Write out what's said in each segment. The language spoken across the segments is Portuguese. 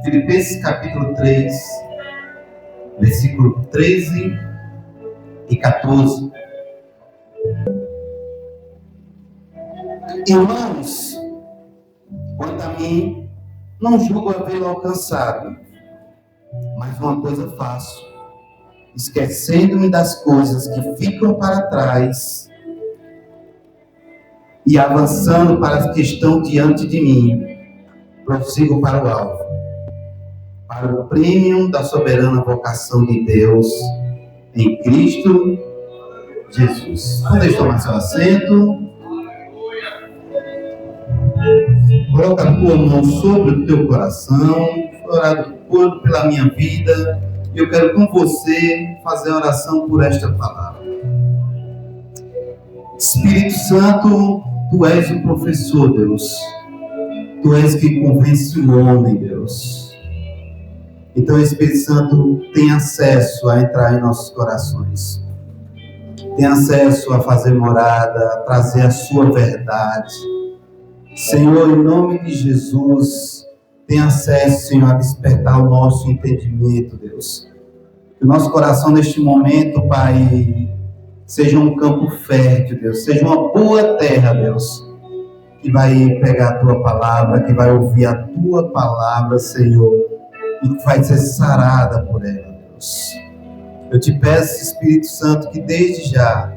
Filipenses capítulo 3, versículo 13 e 14. Irmãos, quanto a mim, não julgo havê-lo alcançado, mas uma coisa faço, esquecendo-me das coisas que ficam para trás e avançando para as que estão diante de mim, prossigo para o alvo, para o prêmio da soberana vocação de Deus em Cristo Jesus. Vamos tomar seu assento. Coloca a tua mão sobre o teu coração. Foi orado pela minha vida. E eu quero com você fazer a oração por esta palavra. Espírito Santo, tu és o professor, Deus. Tu és que convence o homem, Deus. Então, Espírito Santo tem acesso a entrar em nossos corações. Tem acesso a fazer morada, a trazer a sua verdade. Senhor, em nome de Jesus, tem acesso, Senhor, a despertar o nosso entendimento, Deus. Que o nosso coração neste momento, Pai, seja um campo fértil, Deus. Seja uma boa terra, Deus, que vai pegar a Tua palavra, que vai ouvir a Tua palavra, Senhor, e que vai ser sarada por ela, Deus. Eu te peço, Espírito Santo, que desde já,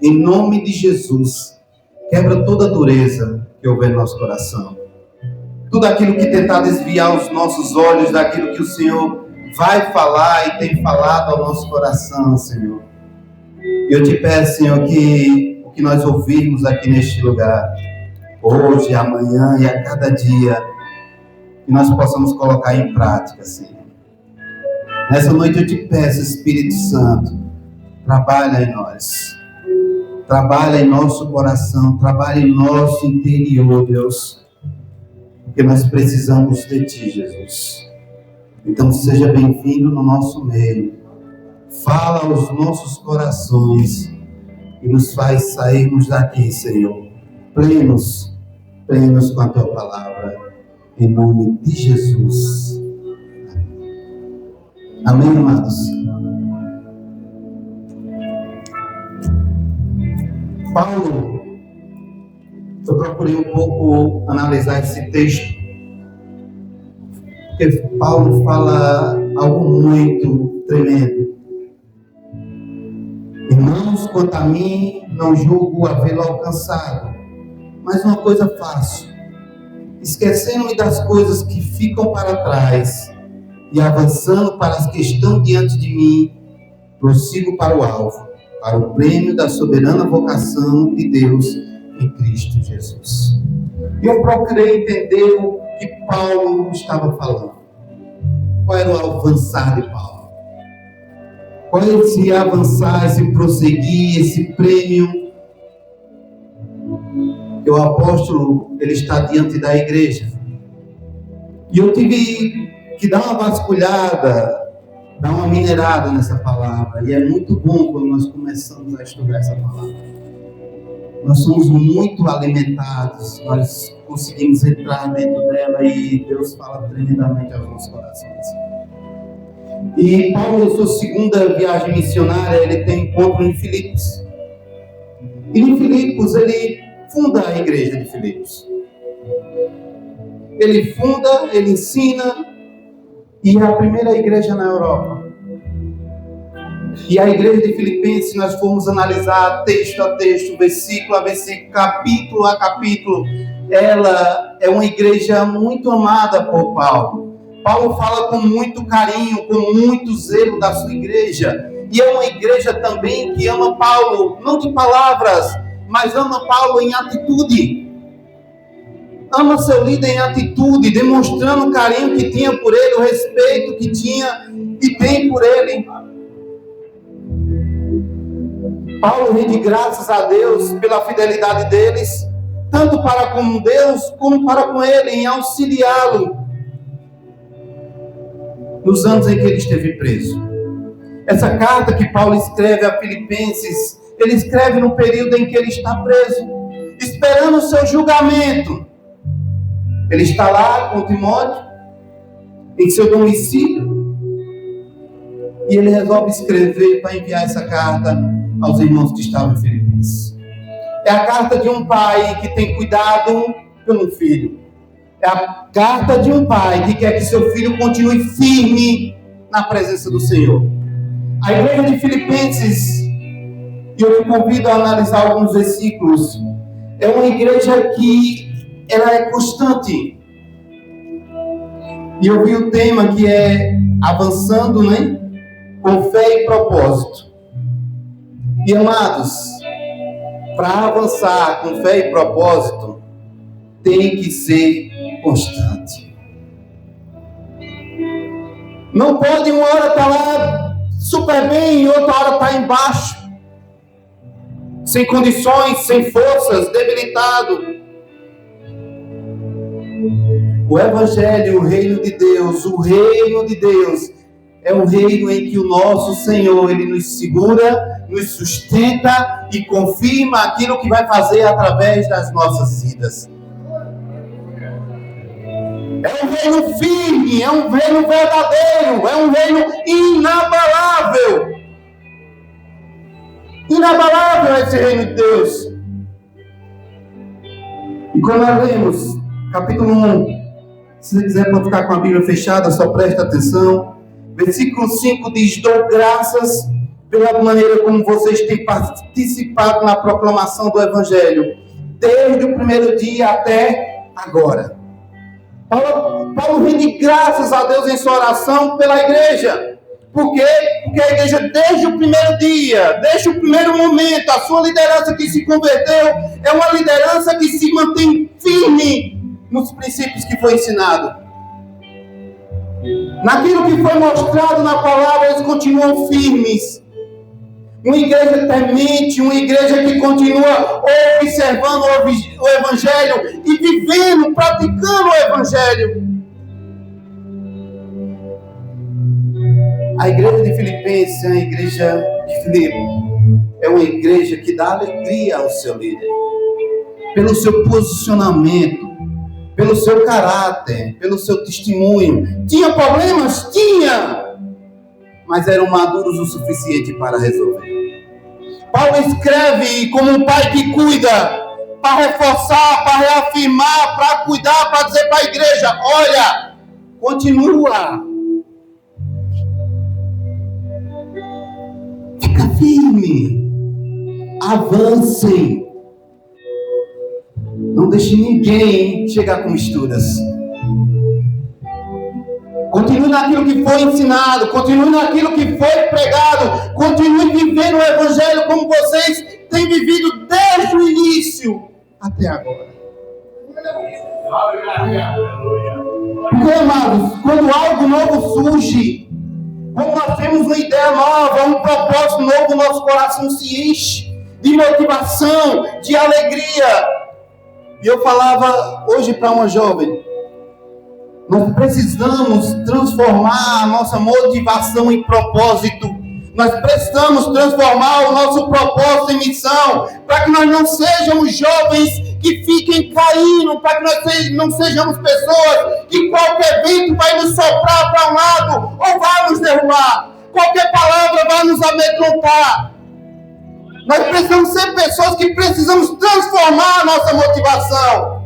em nome de Jesus, quebra toda a dureza que houver no nosso coração. Tudo aquilo que tentar desviar os nossos olhos daquilo que o Senhor vai falar e tem falado ao nosso coração, Senhor. E eu te peço, Senhor, que o que nós ouvirmos aqui neste lugar, hoje, amanhã e a cada dia, que nós possamos colocar em prática, Senhor. Nessa noite eu te peço, Espírito Santo, trabalha em nós. Trabalha em nosso coração, trabalha em nosso interior, Deus, porque nós precisamos de Ti, Jesus. Então seja bem-vindo no nosso meio, fala aos nossos corações e nos faz sairmos daqui, Senhor, plenos com a Tua palavra, em nome de Jesus. Amém, amados? Paulo, eu procurei um pouco analisar esse texto, porque Paulo fala algo muito tremendo. Irmãos, quanto a mim, não julgo havê-lo alcançado, mas uma coisa faço, esquecendo-me das coisas que ficam para trás e avançando para as que estão diante de mim, prossigo para o alvo, para o prêmio da soberana vocação de Deus em Cristo Jesus. E eu procurei entender o que Paulo estava falando. Qual era o avançar de Paulo? Qual é esse avançar, esse prosseguir, esse prêmio? Que o apóstolo, ele está diante da igreja. E eu tive que dar uma vasculhada, dar uma minerada nessa palavra. E é muito bom quando nós começamos a estudar essa palavra. Nós somos muito alimentados, nós conseguimos entrar dentro dela e Deus fala tremendamente aos nossos corações. E Paulo, em sua segunda viagem missionária, ele tem encontro em Filipos. E em Filipos, ele funda a igreja de Filipos. Ele funda, ele ensina, e é a primeira igreja na Europa. E a igreja de Filipenses, se nós formos analisar texto a texto, versículo a versículo, capítulo a capítulo, ela é uma igreja muito amada por Paulo. Paulo fala com muito carinho, com muito zelo da sua igreja. E é uma igreja também que ama Paulo, não de palavras, mas ama Paulo em atitude. Ama seu líder em atitude, demonstrando o carinho que tinha por ele, o respeito que tinha e tem por ele. Paulo rende graças a Deus pela fidelidade deles, tanto para com Deus como para com ele, em auxiliá-lo nos anos em que ele esteve preso. Essa carta que Paulo escreve a Filipenses, ele escreve no período em que ele está preso, esperando o seu julgamento. Ele está lá com Timóteo, em seu domicílio. E ele resolve escrever para enviar essa carta aos irmãos que estavam em Filipenses. É a carta de um pai que tem cuidado pelo filho. É a carta de um pai que quer que seu filho continue firme na presença do Senhor. A igreja de Filipenses, e eu te convido a analisar alguns versículos, é uma igreja que ela é constante. E eu vi o tema que é avançando, né? Com fé e propósito. E amados, para avançar com fé e propósito, tem que ser constante. Não pode uma hora estar lá super bem e outra hora estar embaixo, sem condições, sem forças, debilitado. O Evangelho, o reino de Deus, é um reino em que o nosso Senhor, Ele nos segura, nos sustenta e confirma aquilo que vai fazer através das nossas vidas. É um reino firme, é um reino verdadeiro, é um reino inabalável. Inabalável é esse reino de Deus. E quando nós lemos capítulo 1, se você quiser pode ficar com a Bíblia fechada, só presta atenção. Versículo 5 diz: dou graças pela maneira como vocês têm participado na proclamação do Evangelho, desde o primeiro dia até agora. Paulo rende graças a Deus em sua oração pela igreja. Por quê? Porque a igreja, desde o primeiro dia, desde o primeiro momento, a sua liderança que se converteu, é uma liderança que se mantém firme nos princípios que foi ensinado. Naquilo que foi mostrado na palavra, eles continuam firmes. Uma igreja temente, uma igreja que continua observando o Evangelho e vivendo, praticando o Evangelho. A igreja de Filipenses é a igreja de Filipe. É uma igreja que dá alegria ao seu líder. Pelo seu posicionamento, pelo seu caráter, pelo seu testemunho. Tinha problemas? Tinha! Mas eram maduros o suficiente para resolver. Paulo escreve como um pai que cuida, para reforçar, para reafirmar, para cuidar, para dizer para a igreja: olha, continua. Fica firme. Avancem. Não deixe ninguém chegar com misturas. Continue naquilo que foi ensinado. Continue naquilo que foi pregado. Continue vivendo o Evangelho como vocês têm vivido desde o início até agora. Porque, amados, quando algo novo surge, quando nós temos uma ideia nova, um propósito novo, o nosso coração se enche de motivação, de alegria. E eu falava hoje para uma jovem: nós precisamos transformar a nossa motivação em propósito. Nós precisamos transformar o nosso propósito em missão, para que nós não sejamos jovens que fiquem caindo, para que nós não sejamos pessoas que qualquer vento vai nos soprar para um lado ou vai nos derrubar. Qualquer palavra vai nos amedrontar. Nós precisamos ser pessoas que precisamos transformar a nossa motivação.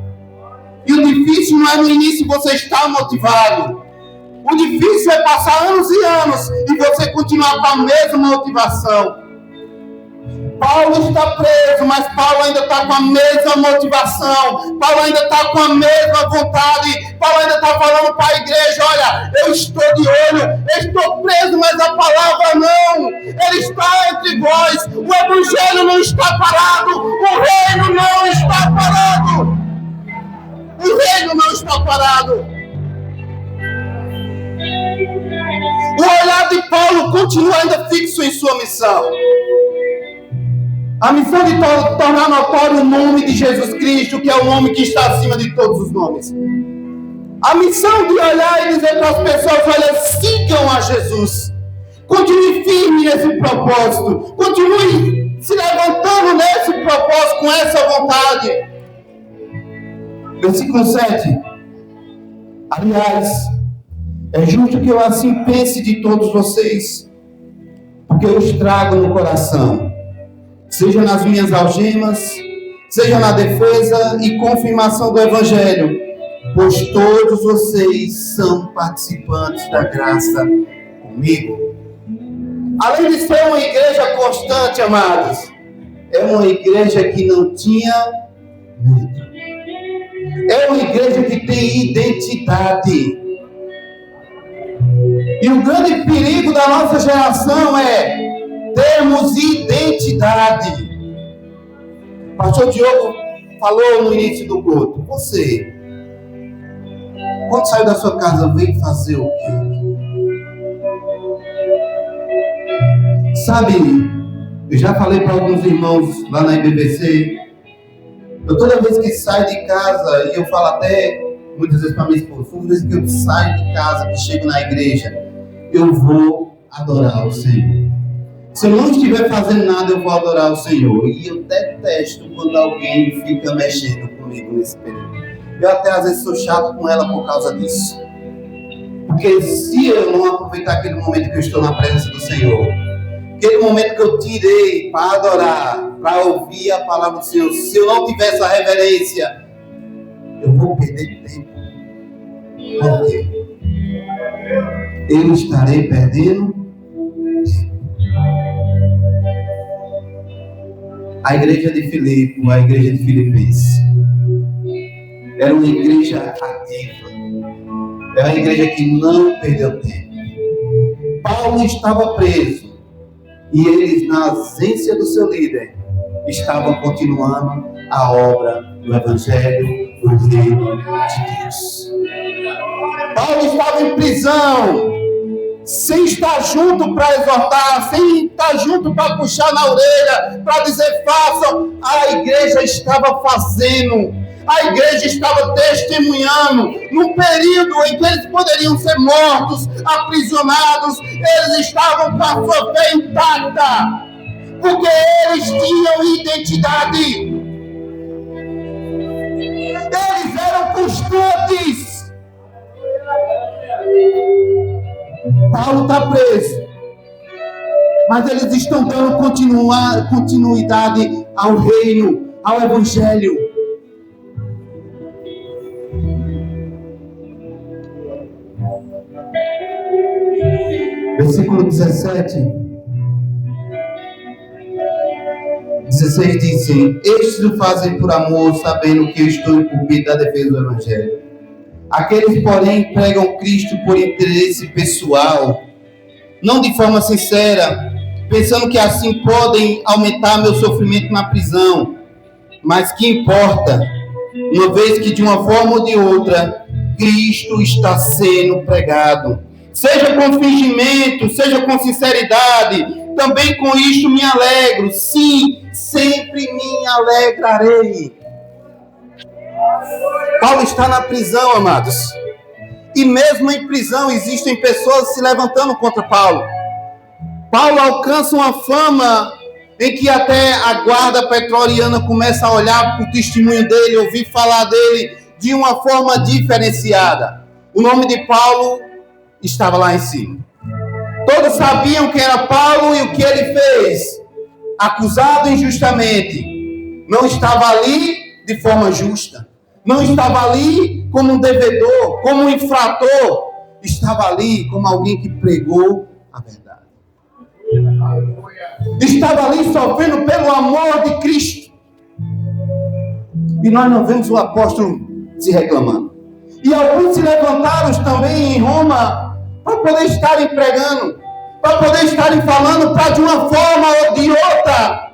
E o difícil não é no início você estar motivado. O difícil é passar anos e anos e você continuar com a mesma motivação. Paulo está preso, mas Paulo ainda está com a mesma motivação. Paulo ainda está com a mesma vontade. Paulo ainda está falando para a igreja: olha, eu estou de olho, eu estou preso, mas a palavra não. Ele está entre vós. O Evangelho não está parado. O reino não está parado. O reino não está parado. O olhar de Paulo continua ainda fixo em sua missão. A missão de tornar notório o nome de Jesus Cristo, que é o nome que está acima de todos os nomes. A missão de olhar e dizer para as pessoas: olha, sigam a Jesus. Continue firme nesse propósito. Continue se levantando nesse propósito, com essa vontade. Versículo 7. Aliás, É justo que eu assim pense de todos vocês, porque eu os trago no coração, seja nas minhas algemas, seja na defesa e confirmação do Evangelho, pois todos vocês são participantes da graça comigo. Além de ser uma igreja constante, amados, é uma igreja que não tinha medo. É uma igreja que tem identidade. E o grande perigo da nossa geração é termos identidade. O pastor Diogo falou no início do culto. Você, quando saiu da sua casa, veio fazer o quê? Sabe, eu já falei para alguns irmãos lá na IBBC, eu toda vez que saio de casa, e eu falo até muitas vezes para minha esposa, toda vez que eu saio de casa, que chego na igreja, eu vou adorar o Senhor. Se eu não estiver fazendo nada, eu vou adorar o Senhor. E eu detesto quando alguém fica mexendo comigo nesse período. Eu até às vezes sou chato com ela por causa disso. Porque se eu não aproveitar aquele momento que eu estou na presença do Senhor, aquele momento que eu tirei para adorar, para ouvir a palavra do Senhor, se eu não tiver essa reverência, eu vou perder tempo. Por quê? Eu estarei perdendo tempo. A igreja de Filipe, a igreja de Filipenses, era uma igreja ativa. Era uma igreja que não perdeu tempo. Paulo estava preso. E eles, na ausência do seu líder, estavam continuando a obra do Evangelho do Reino de Deus. Paulo estava em prisão, sem estar junto para exortar, sem estar junto para puxar na orelha, para dizer façam. A igreja estava fazendo, a igreja estava testemunhando. No período em que eles poderiam ser mortos, aprisionados, eles estavam com a sua fé intacta, porque eles tinham identidade. Eles eram constantes. Paulo está preso, mas eles estão dando continuidade ao reino, ao Evangelho. Versículo 16 diz assim: estes o fazem por amor, sabendo que eu estou incumbido da defesa do Evangelho. Aqueles, porém, pregam Cristo por interesse pessoal, não de forma sincera, pensando que assim podem aumentar meu sofrimento na prisão. Mas que importa, uma vez que de uma forma ou de outra, Cristo está sendo pregado. Seja com fingimento, seja com sinceridade, também com isto me alegro. Sim, sempre me alegrarei. Paulo está na prisão, amados. E mesmo em prisão existem pessoas se levantando contra Paulo. Paulo alcança uma fama em que até a guarda pretoriana começa a olhar para o testemunho dele, ouvir falar dele de uma forma diferenciada. O nome de Paulo estava lá em cima. Todos sabiam quem era Paulo e o que ele fez. Acusado injustamente. Não estava ali de forma justa. Não estava ali como um devedor, como um infrator. Estava ali como alguém que pregou a verdade. Estava ali sofrendo pelo amor de Cristo. E nós não vemos o apóstolo se reclamando. E alguns se levantaram também em Roma para poder estarem pregando, para poder estarem falando, para de uma forma ou de outra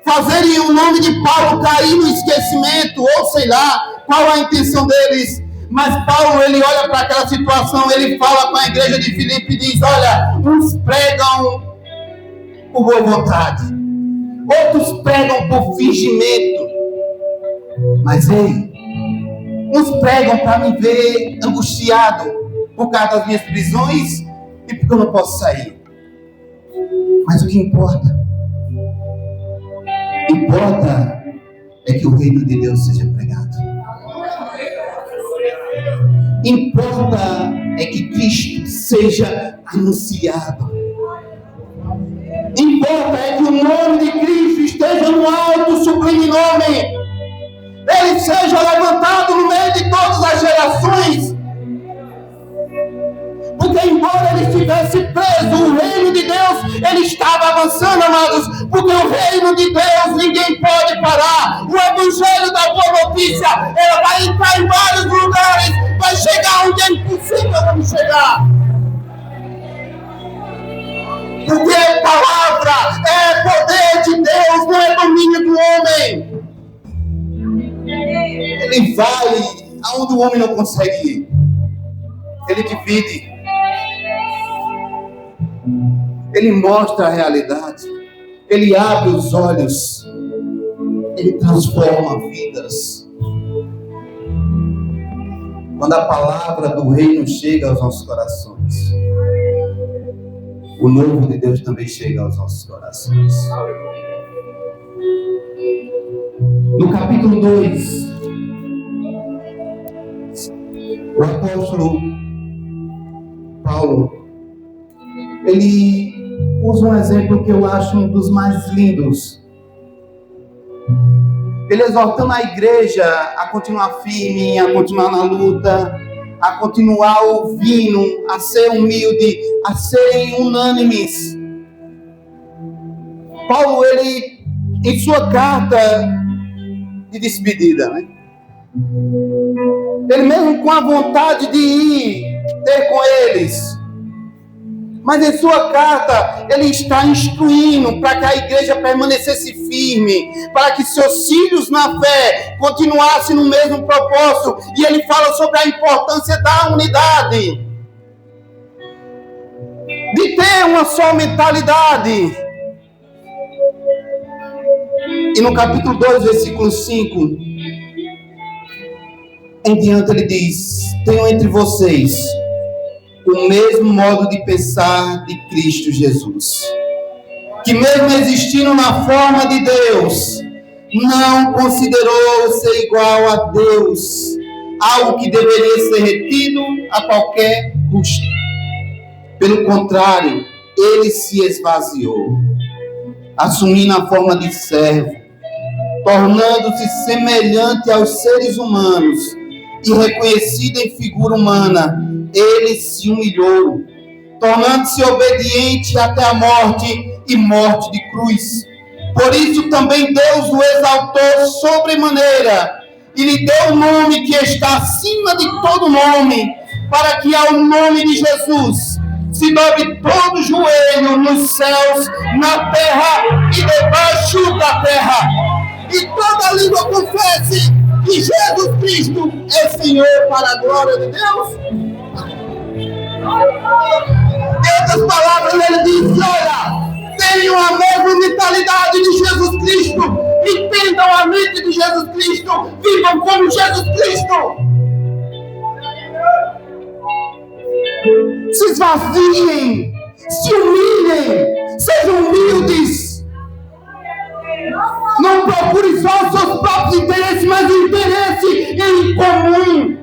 fazerem o nome de Paulo cair no esquecimento, ou sei lá qual a intenção deles. Mas Paulo, ele olha para aquela situação, ele fala com a igreja de Filipe e diz: olha, uns pregam por boa vontade, outros pregam por fingimento, mas ei, uns pregam para me ver angustiado por causa das minhas prisões e porque eu não posso sair. Mas o que importa é que o reino de Deus seja pregado. Importa é que Cristo seja anunciado. Importa é que o nome de Cristo esteja no alto, sublime nome. Ele seja levantado no meio de todas as gerações. Porque embora ele estivesse preso, o reino de Deus, ele estava avançando, amados. Porque o reino de Deus, ninguém pode parar. O evangelho da boa notícia, ela vai entrar em vários lugares, vai chegar onde é impossível não chegar. Porque a palavra é poder de Deus, não é domínio do homem. Ele vai aonde o homem não consegue ir. Ele divide. Ele mostra a realidade. Ele abre os olhos. Ele transforma vidas. Quando a palavra do reino chega aos nossos corações, o novo de Deus também chega aos nossos corações. No capítulo 2, o apóstolo Paulo, ele usa um exemplo que eu acho um dos mais lindos. Ele exortando a igreja a continuar firme, a continuar na luta, a continuar ouvindo, a ser humilde, a serem unânimes. Paulo, ele, em sua carta de despedida, né? Ele mesmo com a vontade de ir ter com eles, mas em sua carta ele está instruindo para que a igreja permanecesse firme, para que seus filhos na fé continuassem no mesmo propósito. E ele fala sobre a importância da unidade, de ter uma só mentalidade. E no capítulo 2, versículo 5 em diante, ele diz: tenham entre vocês o mesmo modo de pensar de Cristo Jesus, que mesmo existindo na forma de Deus, não considerou ser igual a Deus algo que deveria ser retido a qualquer custo. Pelo contrário, ele se esvaziou, assumindo a forma de servo, tornando-se semelhante aos seres humanos e reconhecido em figura humana, ele se humilhou, tornando-se obediente até a morte e morte de cruz. Por isso também Deus o exaltou sobremaneira e lhe deu o nome que está acima de todo nome, para que ao nome de Jesus se dobre todo joelho nos céus, na terra e debaixo da terra, e toda língua confesse que Jesus Cristo é Senhor, para a glória de Deus. Em outras palavras, ele diz: olha, tenham a mesma mentalidade de Jesus Cristo, entendam a mente de Jesus Cristo, vivam como Jesus Cristo. Se esvaziem, se humilhem, sejam humildes. Não procure só os seus próprios interesses, mas o interesse em comum.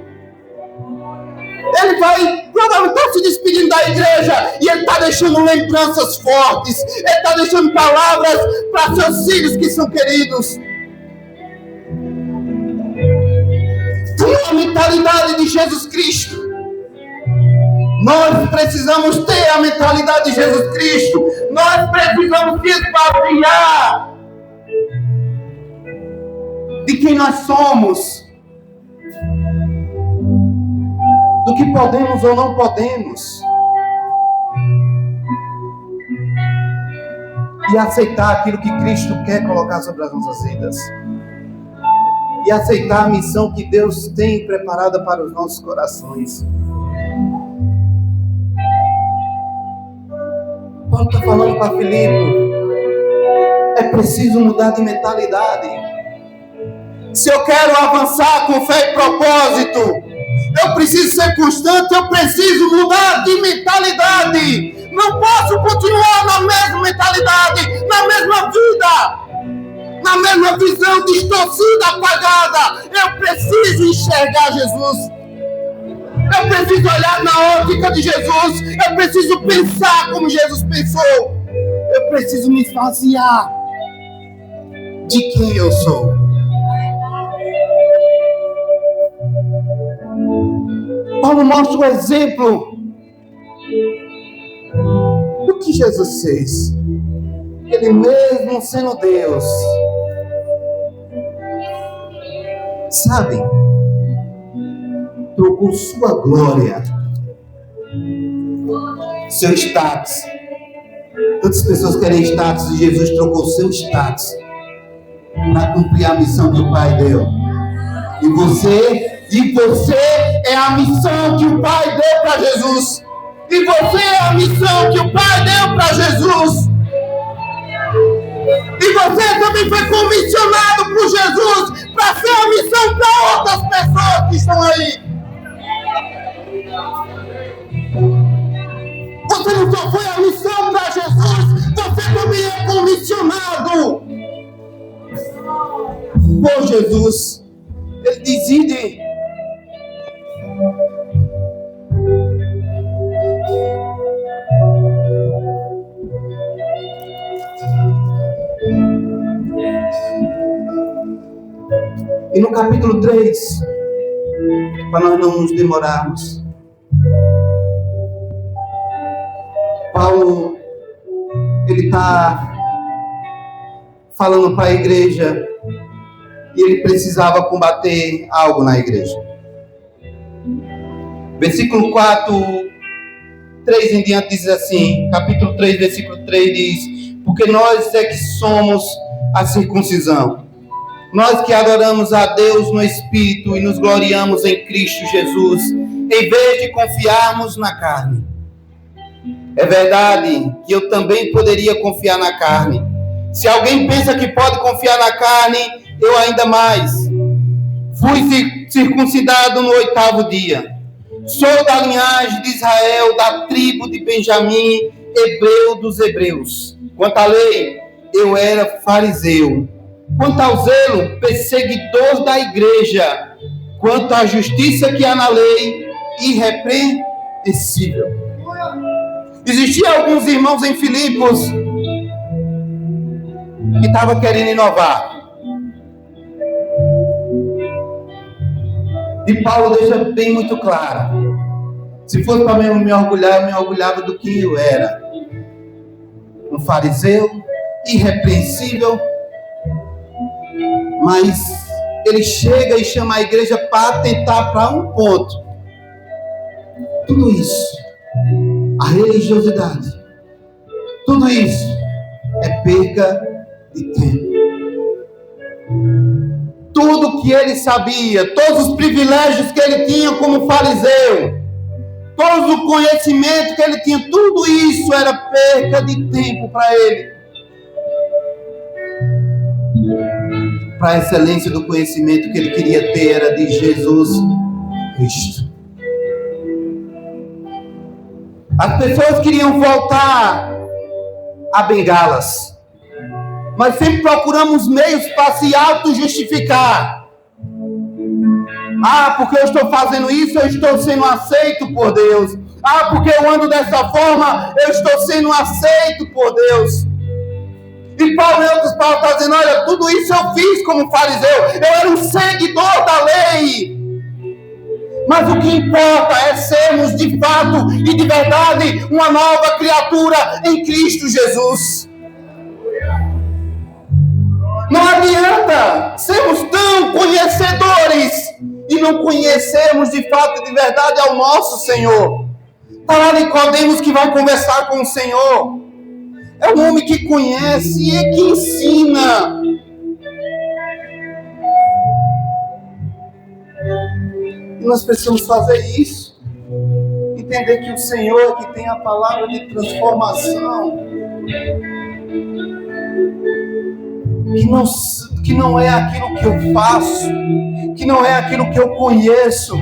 Ele vai, provavelmente está se despedindo da igreja, e ele está deixando lembranças fortes, ele está deixando palavras para seus filhos que são queridos. Tenha a mentalidade de Jesus Cristo. Nós precisamos ter a mentalidade de Jesus Cristo. Nós precisamos se esvaziar de quem nós somos, do que podemos ou não podemos, e aceitar aquilo que Cristo quer colocar sobre as nossas vidas, e aceitar a missão que Deus tem preparada para os nossos corações. Paulo está falando para Filipe: é preciso mudar de mentalidade. Se eu quero avançar com fé e propósito, eu preciso ser constante, eu preciso mudar de mentalidade. Não posso continuar na mesma mentalidade, na mesma vida, na mesma visão distorcida, apagada. Eu preciso enxergar Jesus. Eu preciso olhar na ótica de Jesus. Eu preciso pensar como Jesus pensou. Eu preciso me esvaziar de quem eu sou. Paulo mostra o exemplo do que Jesus fez. Ele mesmo sendo Deus, sabe, trocou sua glória, seu status. Tantas pessoas querem status e Jesus trocou seu status para cumprir a missão que o Pai deu. E você é a missão que o Pai deu para Jesus. E você é a missão que o Pai deu para Jesus. E você também foi comissionado por Jesus para ser a missão para outras pessoas que estão aí. Você não só foi a missão para Jesus, você também é comissionado por Jesus. Ele diz: idem. E no capítulo 3, para nós não nos demorarmos, Paulo, ele está falando para a igreja e ele precisava combater algo na igreja. Versículo 4, 3 em diante diz assim, capítulo 3, versículo 3 diz: porque nós é que somos a circuncisão, nós que adoramos a Deus no Espírito e nos gloriamos em Cristo Jesus, em vez de confiarmos na carne. É verdade que eu também poderia confiar na carne. Se alguém pensa que pode confiar na carne, eu ainda mais. Fui circuncidado no 8º dia. Sou da linhagem de Israel, da tribo de Benjamim, hebreu dos hebreus. Quanto à lei, eu era fariseu. Quanto ao zelo, perseguidor da igreja. Quanto à justiça que há na lei, irrepreensível. Existiam alguns irmãos em Filipos que estavam querendo inovar. E Paulo deixa bem muito claro. Se fosse para me orgulhar, eu me orgulhava do que eu era. Um fariseu, irrepreensível. Mas ele chega e chama a igreja para atentar para um ponto. Tudo isso, a religiosidade, tudo isso é perca de tempo. Tudo que ele sabia, todos os privilégios que ele tinha como fariseu, todo o conhecimento que ele tinha, tudo isso era perca de tempo para ele. Para a excelência do conhecimento que ele queria ter era de Jesus Cristo. As pessoas queriam voltar a bengalas, mas sempre procuramos meios para se auto-justificar. Ah, porque eu estou fazendo isso, eu estou sendo aceito por Deus. Ah, porque eu ando dessa forma, eu estou sendo aceito por Deus. E Paulo, em outras palavras, está dizendo: olha, tudo isso eu fiz como fariseu, eu era um seguidor da lei. Mas o que importa é sermos de fato e de verdade uma nova criatura em Cristo Jesus. Não adianta sermos tão conhecedores e não conhecermos de fato e de verdade ao nosso Senhor. Está lá Nicodemos que vai conversar com o Senhor. É um homem que conhece e que ensina. E nós precisamos fazer isso. Entender que o Senhor é que tem a palavra de transformação. Que não é aquilo que eu faço. Que não é aquilo que eu conheço.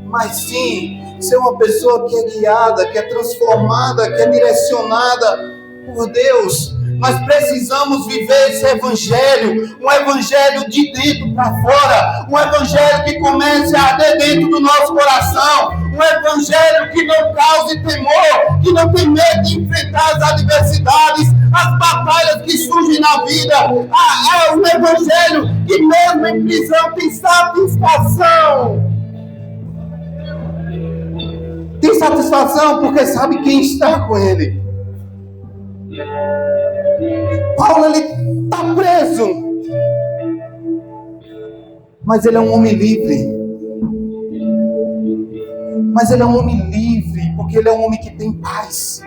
Mas sim, ser uma pessoa que é guiada, que é transformada, que é direcionada por Deus. Nós precisamos viver esse evangelho, um evangelho de dentro para fora, um evangelho que comece a arder dentro do nosso coração, um evangelho que não cause temor, que não tem medo de enfrentar as adversidades, as batalhas que surgem na vida. É um evangelho que mesmo em prisão tem satisfação. Tem satisfação porque sabe quem está com ele. Paulo, ele está preso, mas ele é um homem livre. Mas ele é um homem livre porque ele é um homem que tem paz.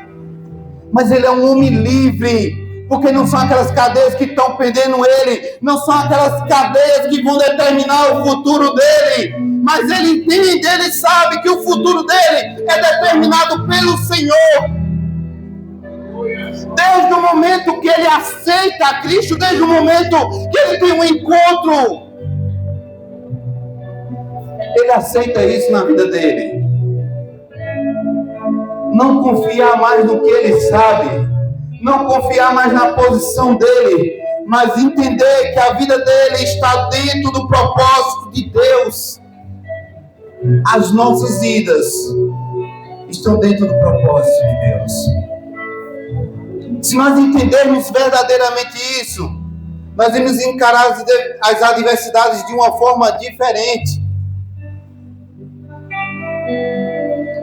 Mas ele é um homem livre porque não são aquelas cadeias que estão prendendo ele, não são aquelas cadeias que vão determinar o futuro dele, mas ele entende, ele sabe que o futuro dele é determinado pelo Senhor. Desde o momento que ele aceita a Cristo, desde o momento que ele tem um encontro, ele aceita isso na vida dele. Não confiar mais no que ele sabe, não confiar mais na posição dele, mas entender que a vida dele está dentro do propósito de Deus. As nossas vidas estão dentro do propósito de Deus. Se nós entendermos verdadeiramente isso, nós vamos encarar as adversidades de uma forma diferente.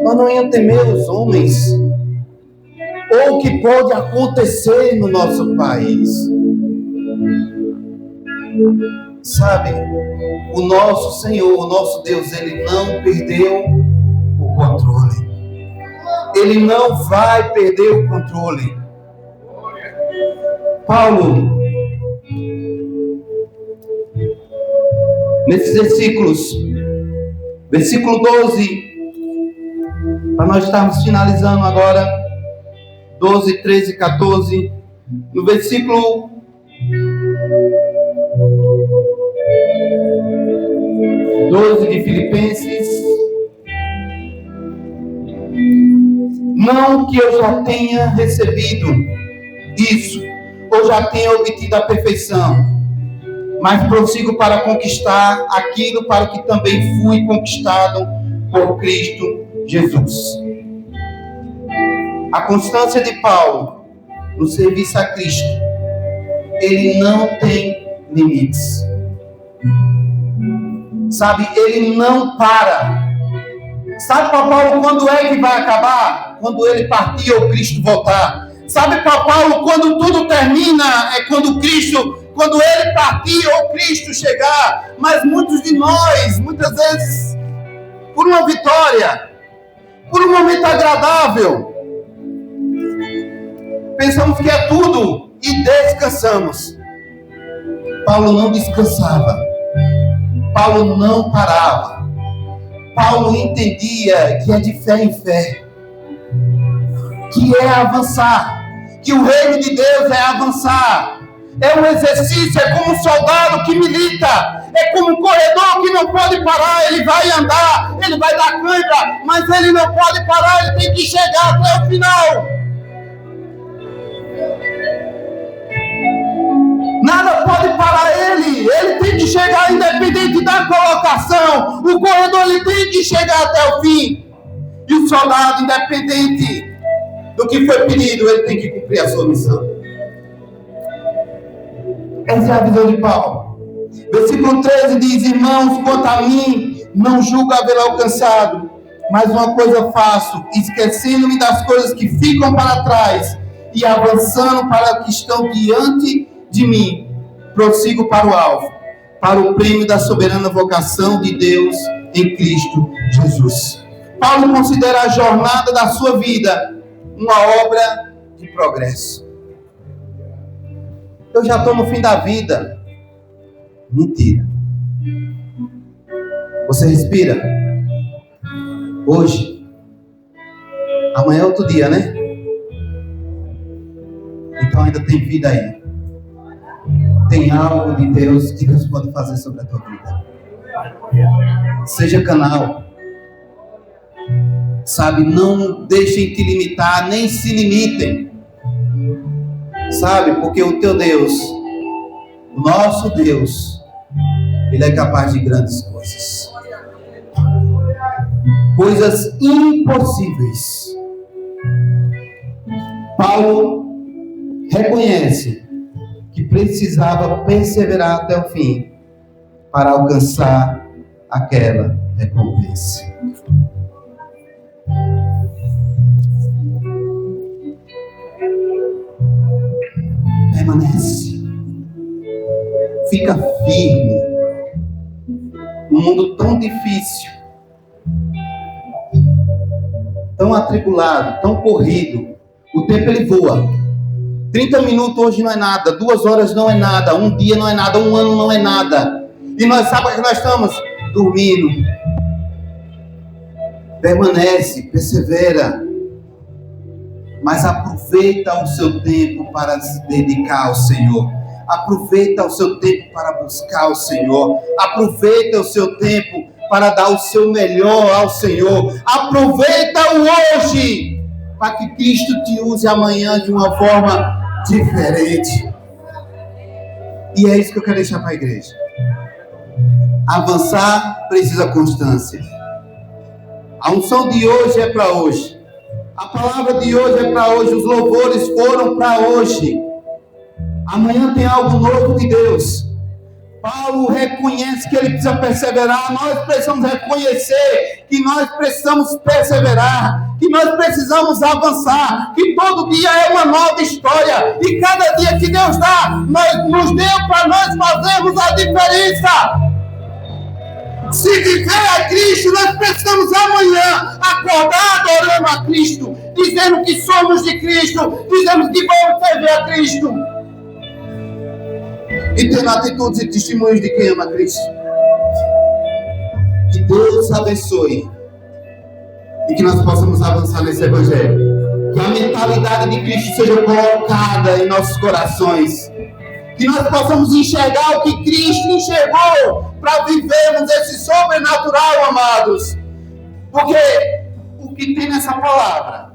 Nós não íamos temer os homens, ou o que pode acontecer no nosso país. Sabe, o nosso Senhor, o nosso Deus, Ele não perdeu o controle. Ele não vai perder o controle. Paulo, nesses versículos, versículo 12, para nós estarmos finalizando agora, 12, 13, 14, no versículo 12 de Filipenses: não que eu já tenha recebido isso, ou já tenha obtido a perfeição, mas prossigo para conquistar aquilo para o que também fui conquistado por Cristo Jesus. A constância de Paulo no serviço a Cristo, ele não tem limites. Sabe, ele não para. Sabe para Paulo quando é que vai acabar? Quando ele partir ou Cristo voltar. Sabe para Paulo quando tudo termina? É quando ele partir ou Cristo chegar. Mas muitos de nós, muitas vezes, por uma vitória, por um momento agradável, pensamos que é tudo e descansamos. Paulo não descansava. Paulo não parava. Paulo entendia que é de fé em fé, que é avançar, que o reino de Deus é avançar. É um exercício, é como um soldado que milita, é como um corredor que não pode parar. Ele vai andar, ele vai dar cãibra, mas ele não pode parar, ele tem que chegar até o final. Nada pode parar ele tem que chegar independente da colocação. O corredor ele tem que chegar até o fim. E o soldado, independente do que foi pedido, ele tem que cumprir a sua missão. Essa é a visão de Paulo. Versículo 13 diz: irmãos, quanto a mim, não julgo haver alcançado, mas uma coisa faço, esquecendo-me das coisas que ficam para trás e avançando para as que estão diante de mim, prossigo para o alvo, para o prêmio da soberana vocação de Deus em Cristo Jesus. Paulo considera a jornada da sua vida uma obra de progresso. Eu já estou no fim da vida. Mentira. Você respira hoje, amanhã é outro dia, né? Então ainda tem vida aí. Tem algo de Deus que Deus pode fazer sobre a tua vida. Seja canal. Sabe, não deixem te limitar, nem se limitem. Sabe? Porque o teu Deus, o nosso Deus, Ele é capaz de grandes coisas. Coisas impossíveis. Paulo reconhece que precisava perseverar até o fim para alcançar aquela recompensa. Permanece. Fica firme. Um mundo tão difícil, tão atribulado, tão corrido. O tempo ele voa. 30 minutos hoje não é nada, 2 horas não é nada, um dia não é nada, um ano não é nada. E nós sabemos que nós estamos dormindo. Permanece, persevera. Mas aproveita o seu tempo para se dedicar ao Senhor. Aproveita o seu tempo para buscar o Senhor. Aproveita o seu tempo para dar o seu melhor ao Senhor. Aproveita o hoje para que Cristo te use amanhã de uma forma diferente. E é isso que eu quero deixar para a igreja. Avançar precisa constância. A unção de hoje é para hoje. A palavra de hoje é para hoje. Os louvores foram para hoje. Amanhã tem algo novo de Deus. Paulo reconhece que ele precisa perseverar. Nós precisamos reconhecer que nós precisamos perseverar, que nós precisamos avançar, que todo dia é uma nova história, e cada dia que Deus dá, nos deu para nós fazermos a diferença. Se viver a Cristo, nós precisamos amanhã acordar adorando a Cristo, dizendo que somos de Cristo, dizendo que vamos servir a Cristo. E tendo atitudes e testemunhos de quem ama Cristo. Que Deus abençoe. E que nós possamos avançar nesse Evangelho. Que a mentalidade de Cristo seja colocada em nossos corações. Que nós possamos enxergar o que Cristo enxergou para vivermos esse sobrenatural, amados. Porque o que tem nessa palavra,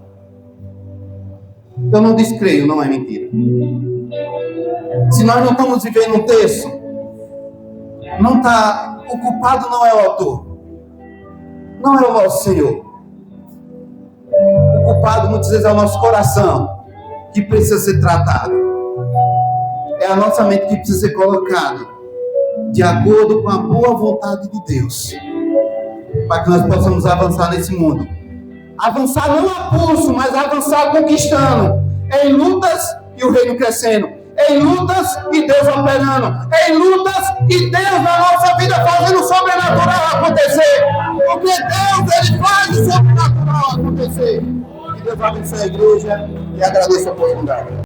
eu não descreio, não é mentira. Se nós não estamos vivendo um texto, não está, o culpado não é o autor, não é o nosso Senhor. O culpado muitas vezes é o nosso coração, que precisa ser tratado. É a nossa mente que precisa ser colocada de acordo com a boa vontade de Deus, para que nós possamos avançar nesse mundo. Avançar não a pulso, mas avançar conquistando, em lutas e o reino crescendo. Em lutas e Deus operando. Em lutas e Deus na nossa vida fazendo o sobrenatural acontecer. Porque Deus, Ele faz o sobrenatural acontecer. Que Deus abençoe a igreja e agradeça a oportunidade.